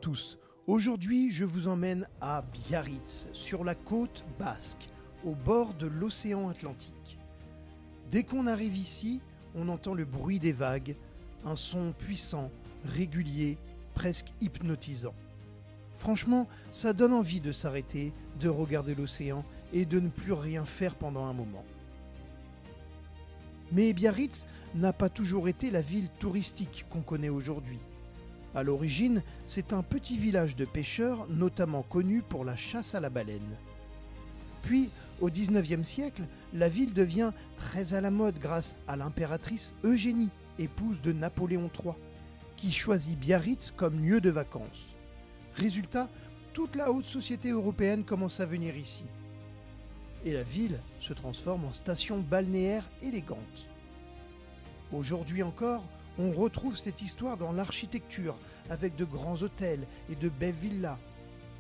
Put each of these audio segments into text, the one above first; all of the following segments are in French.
tous, aujourd'hui je vous emmène à Biarritz, sur la côte basque, au bord de l'océan Atlantique. Dès qu'on arrive ici, on entend le bruit des vagues, un son puissant, régulier, presque hypnotisant. Franchement, ça donne envie de s'arrêter, de regarder l'océan et de ne plus rien faire pendant un moment. Mais Biarritz n'a pas toujours été la ville touristique qu'on connaît aujourd'hui. À l'origine, c'est un petit village de pêcheurs, notamment connu pour la chasse à la baleine. Puis, au XIXe siècle, la ville devient très à la mode grâce à l'impératrice Eugénie, épouse de Napoléon III, qui choisit Biarritz comme lieu de vacances. Résultat, toute la haute société européenne commence à venir ici. Et la ville se transforme en station balnéaire élégante. Aujourd'hui encore, on retrouve cette histoire dans l'architecture, avec de grands hôtels et de belles villas.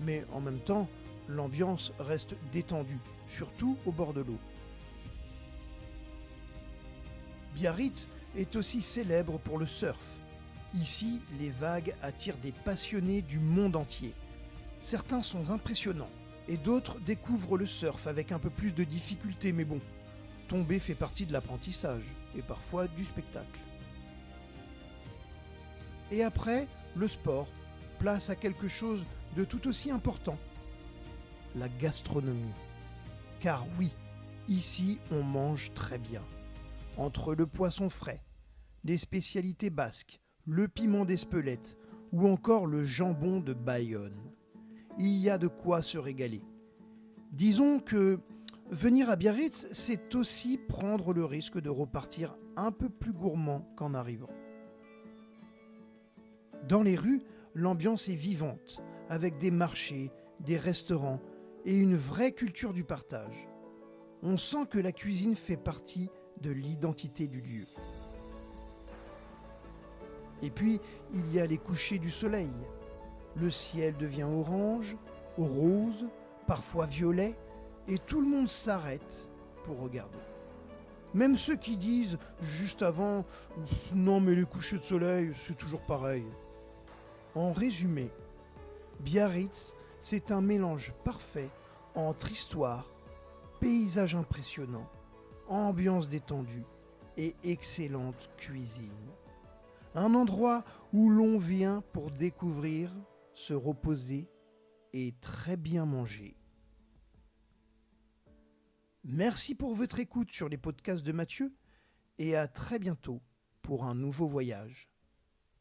Mais en même temps, l'ambiance reste détendue, surtout au bord de l'eau. Biarritz est aussi célèbre pour le surf. Ici, les vagues attirent des passionnés du monde entier. Certains sont impressionnants, et d'autres découvrent le surf avec un peu plus de difficulté, mais bon, tomber fait partie de l'apprentissage, et parfois du spectacle. Et après, le sport, place à quelque chose de tout aussi important, la gastronomie. Car oui, ici on mange très bien. Entre le poisson frais, les spécialités basques, le piment d'Espelette ou encore le jambon de Bayonne. Il y a de quoi se régaler. Disons que venir à Biarritz, c'est aussi prendre le risque de repartir un peu plus gourmand qu'en arrivant. Dans les rues, l'ambiance est vivante, avec des marchés, des restaurants et une vraie culture du partage. On sent que la cuisine fait partie de l'identité du lieu. Et puis, il y a les couchers du soleil. Le ciel devient orange, rose, parfois violet, et tout le monde s'arrête pour regarder. Même ceux qui disent juste avant « Non mais les couchers de soleil, c'est toujours pareil ». En résumé, Biarritz, c'est un mélange parfait entre histoire, paysage impressionnant, ambiance détendue et excellente cuisine. Un endroit où l'on vient pour découvrir, se reposer et très bien manger. Merci pour votre écoute sur les podcasts de Mathieu et à très bientôt pour un nouveau voyage.